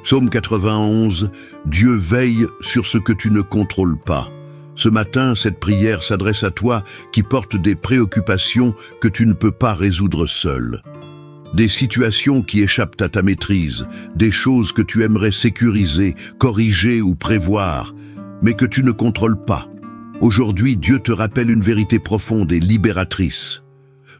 Psaume 91, Dieu veille sur ce que tu ne contrôles pas. Ce matin, cette prière s'adresse à toi qui portes des préoccupations que tu ne peux pas résoudre seul. Des situations qui échappent à ta maîtrise, des choses que tu aimerais sécuriser, corriger ou prévoir, mais que tu ne contrôles pas. Aujourd'hui, Dieu te rappelle une vérité profonde et libératrice.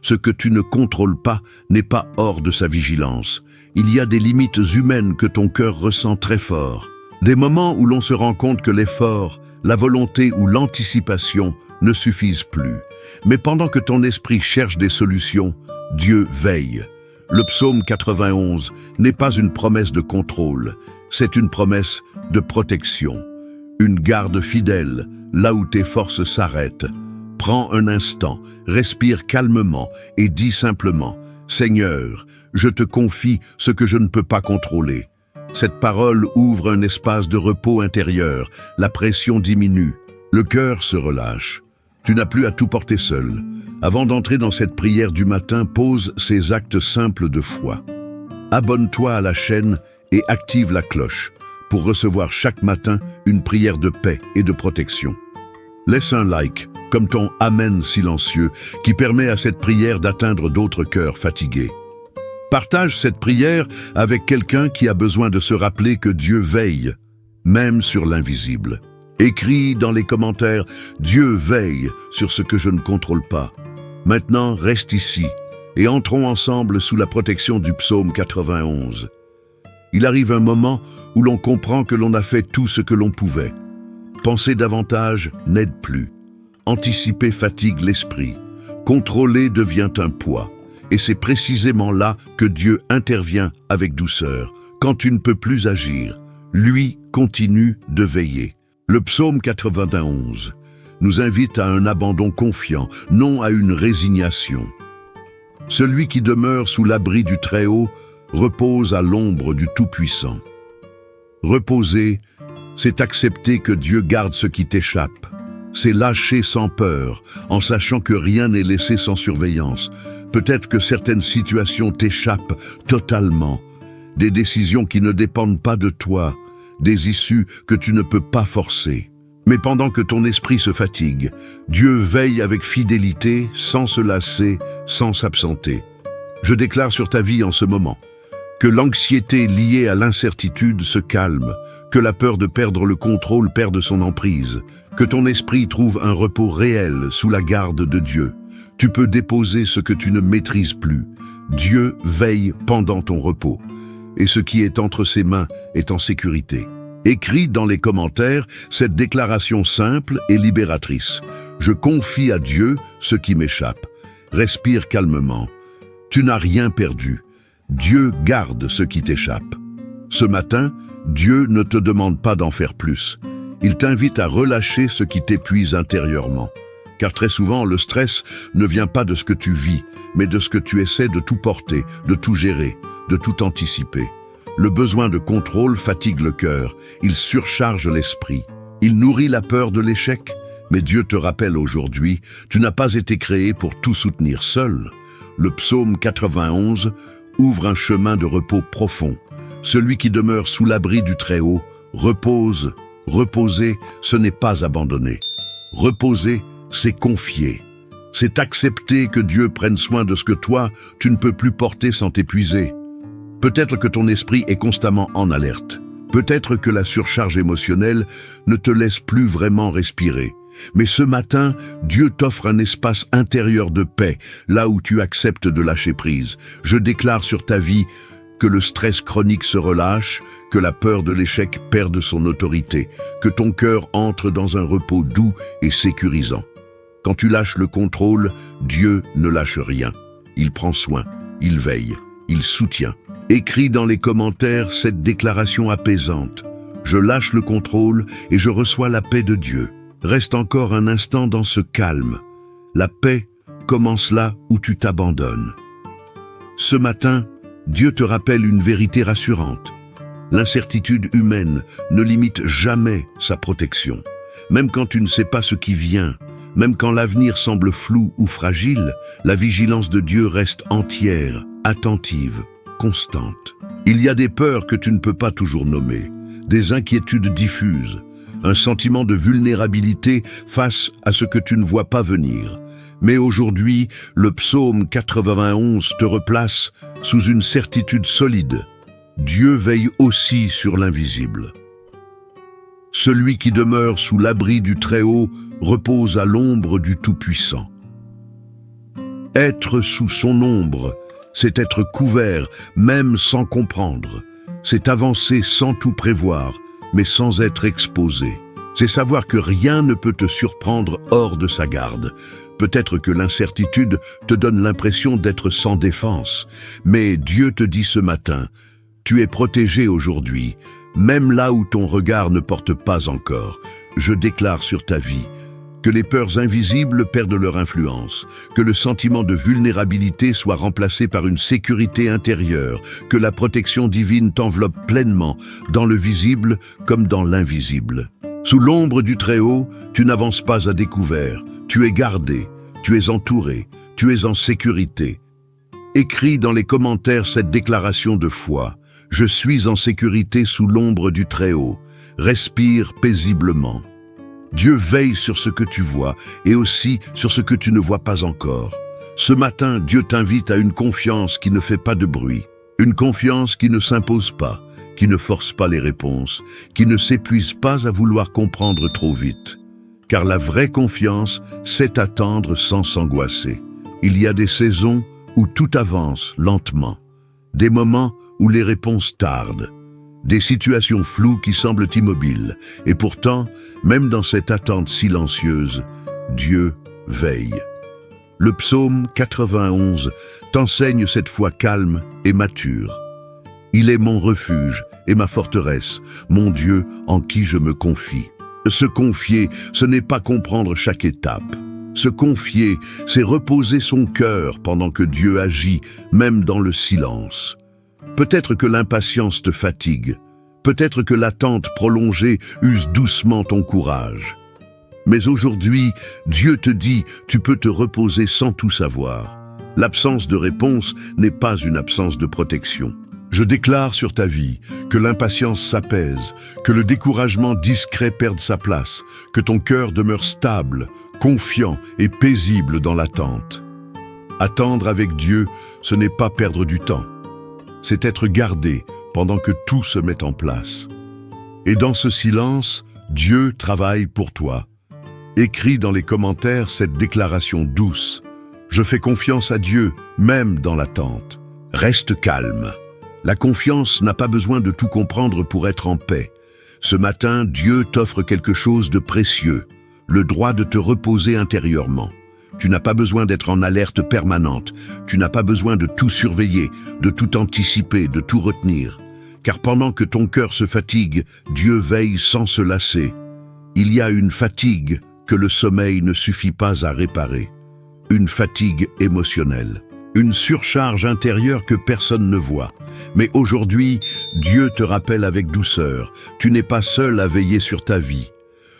Ce que tu ne contrôles pas n'est pas hors de sa vigilance. Il y a des limites humaines que ton cœur ressent très fort. Des moments où l'on se rend compte que l'effort, la volonté ou l'anticipation ne suffisent plus. Mais pendant que ton esprit cherche des solutions, Dieu veille. Le psaume 91 n'est pas une promesse de contrôle, c'est une promesse de protection. Une garde fidèle, là où tes forces s'arrêtent. Prends un instant, respire calmement et dis simplement « Seigneur, je te confie ce que je ne peux pas contrôler ». Cette parole ouvre un espace de repos intérieur, la pression diminue, le cœur se relâche. Tu n'as plus à tout porter seul. Avant d'entrer dans cette prière du matin, pose ces actes simples de foi. Abonne-toi à la chaîne et active la cloche pour recevoir chaque matin une prière de paix et de protection. Laisse un like, comme ton Amen silencieux, qui permet à cette prière d'atteindre d'autres cœurs fatigués. Partage cette prière avec quelqu'un qui a besoin de se rappeler que Dieu veille, même sur l'invisible. Écris dans les commentaires « Dieu veille sur ce que je ne contrôle pas ». Maintenant, reste ici et entrons ensemble sous la protection du psaume 91. Il arrive un moment où l'on comprend que l'on a fait tout ce que l'on pouvait. Penser davantage n'aide plus. Anticiper fatigue l'esprit. Contrôler devient un poids. Et c'est précisément là que Dieu intervient avec douceur. Quand tu ne peux plus agir, lui continue de veiller. Le psaume 91 nous invite à un abandon confiant, non à une résignation. Celui qui demeure sous l'abri du Très-Haut repose à l'ombre du Tout-Puissant. Reposer, c'est accepter que Dieu garde ce qui t'échappe. C'est lâcher sans peur, en sachant que rien n'est laissé sans surveillance. Peut-être que certaines situations t'échappent totalement. Des décisions qui ne dépendent pas de toi, des issues que tu ne peux pas forcer. Mais pendant que ton esprit se fatigue, Dieu veille avec fidélité, sans se lasser, sans s'absenter. Je déclare sur ta vie en ce moment que l'anxiété liée à l'incertitude se calme, que la peur de perdre le contrôle perde son emprise, que ton esprit trouve un repos réel sous la garde de Dieu. Tu peux déposer ce que tu ne maîtrises plus. Dieu veille pendant ton repos. Et ce qui est entre ses mains est en sécurité. Écris dans les commentaires cette déclaration simple et libératrice. Je confie à Dieu ce qui m'échappe. Respire calmement. Tu n'as rien perdu. Dieu garde ce qui t'échappe. Ce matin, Dieu ne te demande pas d'en faire plus. Il t'invite à relâcher ce qui t'épuise intérieurement. Car très souvent, le stress ne vient pas de ce que tu vis, mais de ce que tu essaies de tout porter, de tout gérer, de tout anticiper. Le besoin de contrôle fatigue le cœur, il surcharge l'esprit. Il nourrit la peur de l'échec, mais Dieu te rappelle aujourd'hui, tu n'as pas été créé pour tout soutenir seul. Le psaume 91 ouvre un chemin de repos profond. Celui qui demeure sous l'abri du Très-Haut repose. Reposer, ce n'est pas abandonner. Reposer, c'est confier. C'est accepter que Dieu prenne soin de ce que toi, tu ne peux plus porter sans t'épuiser. Peut-être que ton esprit est constamment en alerte. Peut-être que la surcharge émotionnelle ne te laisse plus vraiment respirer. Mais ce matin, Dieu t'offre un espace intérieur de paix, là où tu acceptes de lâcher prise. Je déclare sur ta vie que le stress chronique se relâche, que la peur de l'échec perde son autorité, que ton cœur entre dans un repos doux et sécurisant. Quand tu lâches le contrôle, Dieu ne lâche rien. Il prend soin, il veille, il soutient. Écris dans les commentaires cette déclaration apaisante. Je lâche le contrôle et je reçois la paix de Dieu. Reste encore un instant dans ce calme. La paix commence là où tu t'abandonnes. Ce matin, Dieu te rappelle une vérité rassurante. L'incertitude humaine ne limite jamais sa protection. Même quand tu ne sais pas ce qui vient, même quand l'avenir semble flou ou fragile, la vigilance de Dieu reste entière, attentive, constante. Il y a des peurs que tu ne peux pas toujours nommer, des inquiétudes diffuses, un sentiment de vulnérabilité face à ce que tu ne vois pas venir. Mais aujourd'hui, le psaume 91 te replace sous une certitude solide. Dieu veille aussi sur l'invisible. Celui qui demeure sous l'abri du Très-Haut repose à l'ombre du Tout-Puissant. Être sous son ombre, c'est être couvert, même sans comprendre. C'est avancer sans tout prévoir, mais sans être exposé. C'est savoir que rien ne peut te surprendre hors de sa garde. Peut-être que l'incertitude te donne l'impression d'être sans défense, mais Dieu te dit ce matin, tu es protégé aujourd'hui, même là où ton regard ne porte pas encore. Je déclare sur ta vie que les peurs invisibles perdent leur influence, que le sentiment de vulnérabilité soit remplacé par une sécurité intérieure, que la protection divine t'enveloppe pleinement, dans le visible comme dans l'invisible. Sous l'ombre du Très-Haut, tu n'avances pas à découvert, tu es gardé, tu es entouré, tu es en sécurité. Écris dans les commentaires cette déclaration de foi. Je suis en sécurité sous l'ombre du Très-Haut. Respire paisiblement. Dieu veille sur ce que tu vois et aussi sur ce que tu ne vois pas encore. Ce matin, Dieu t'invite à une confiance qui ne fait pas de bruit, une confiance qui ne s'impose pas, qui ne force pas les réponses, qui ne s'épuise pas à vouloir comprendre trop vite. Car la vraie confiance, c'est attendre sans s'angoisser. Il y a des saisons où tout avance lentement, des moments où les réponses tardent, des situations floues qui semblent immobiles. Et pourtant, même dans cette attente silencieuse, Dieu veille. Le psaume 91 t'enseigne cette foi calme et mature. Il est mon refuge et ma forteresse, mon Dieu en qui je me confie. Se confier, ce n'est pas comprendre chaque étape. Se confier, c'est reposer son cœur pendant que Dieu agit, même dans le silence. Peut-être que l'impatience te fatigue, peut-être que l'attente prolongée use doucement ton courage. Mais aujourd'hui, Dieu te dit, tu peux te reposer sans tout savoir. L'absence de réponse n'est pas une absence de protection. Je déclare sur ta vie que l'impatience s'apaise, que le découragement discret perde sa place, que ton cœur demeure stable, confiant et paisible dans l'attente. Attendre avec Dieu, ce n'est pas perdre du temps. C'est être gardé pendant que tout se met en place. Et dans ce silence, Dieu travaille pour toi. Écris dans les commentaires cette déclaration douce. Je fais confiance à Dieu, même dans l'attente. Reste calme. La confiance n'a pas besoin de tout comprendre pour être en paix. Ce matin, Dieu t'offre quelque chose de précieux, le droit de te reposer intérieurement. Tu n'as pas besoin d'être en alerte permanente. Tu n'as pas besoin de tout surveiller, de tout anticiper, de tout retenir. Car pendant que ton cœur se fatigue, Dieu veille sans se lasser. Il y a une fatigue que le sommeil ne suffit pas à réparer. Une fatigue émotionnelle. Une surcharge intérieure que personne ne voit. Mais aujourd'hui, Dieu te rappelle avec douceur, tu n'es pas seul à veiller sur ta vie.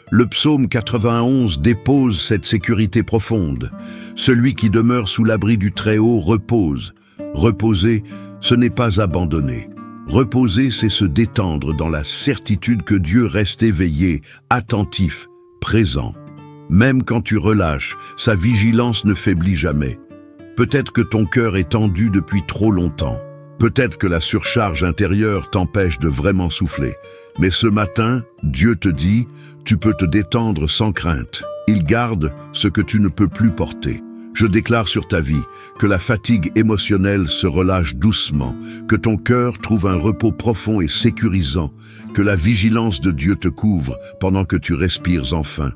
Le psaume 91 dépose cette sécurité profonde. Celui qui demeure sous l'abri du Très-Haut repose. Reposer, ce n'est pas abandonner. Reposer, c'est se détendre dans la certitude que Dieu reste éveillé, attentif, présent. Même quand tu relâches, sa vigilance ne faiblit jamais. Peut-être que ton cœur est tendu depuis trop longtemps. Peut-être que la surcharge intérieure t'empêche de vraiment souffler. Mais ce matin, Dieu te dit, tu peux te détendre sans crainte. Il garde ce que tu ne peux plus porter. Je déclare sur ta vie que la fatigue émotionnelle se relâche doucement, que ton cœur trouve un repos profond et sécurisant, que la vigilance de Dieu te couvre pendant que tu respires enfin.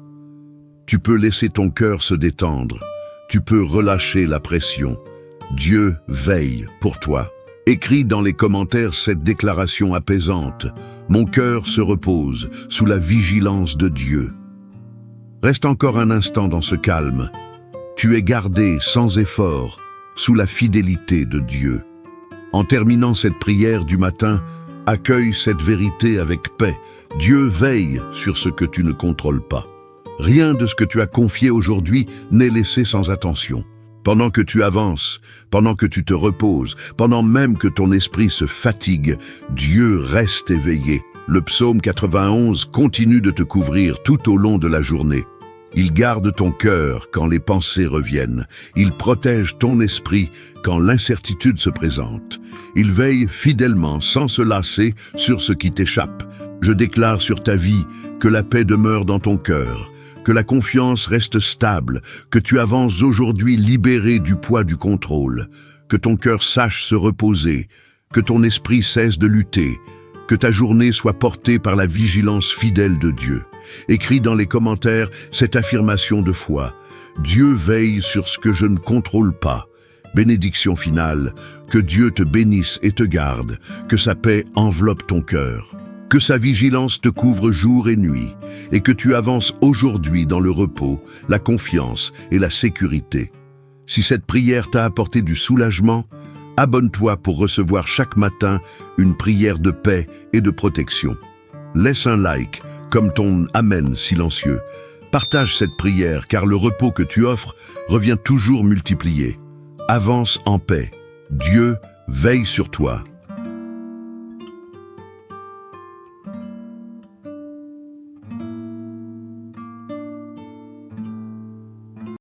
Tu peux laisser ton cœur se détendre. Tu peux relâcher la pression. Dieu veille pour toi. Écris dans les commentaires cette déclaration apaisante. Mon cœur se repose sous la vigilance de Dieu. Reste encore un instant dans ce calme. Tu es gardé sans effort sous la fidélité de Dieu. En terminant cette prière du matin, accueille cette vérité avec paix. Dieu veille sur ce que tu ne contrôles pas. Rien de ce que tu as confié aujourd'hui n'est laissé sans attention. Pendant que tu avances, pendant que tu te reposes, pendant même que ton esprit se fatigue, Dieu reste éveillé. Le psaume 91 continue de te couvrir tout au long de la journée. Il garde ton cœur quand les pensées reviennent. Il protège ton esprit quand l'incertitude se présente. Il veille fidèlement, sans se lasser, sur ce qui t'échappe. Je déclare sur ta vie que la paix demeure dans ton cœur, que la confiance reste stable, que tu avances aujourd'hui libéré du poids du contrôle, que ton cœur sache se reposer, que ton esprit cesse de lutter, que ta journée soit portée par la vigilance fidèle de Dieu. Écris dans les commentaires cette affirmation de foi. Dieu veille sur ce que je ne contrôle pas. Bénédiction finale, que Dieu te bénisse et te garde, que sa paix enveloppe ton cœur. Que sa vigilance te couvre jour et nuit, et que tu avances aujourd'hui dans le repos, la confiance et la sécurité. Si cette prière t'a apporté du soulagement, abonne-toi pour recevoir chaque matin une prière de paix et de protection. Laisse un like, comme ton Amen silencieux. Partage cette prière, car le repos que tu offres revient toujours multiplié. Avance en paix. Dieu veille sur toi.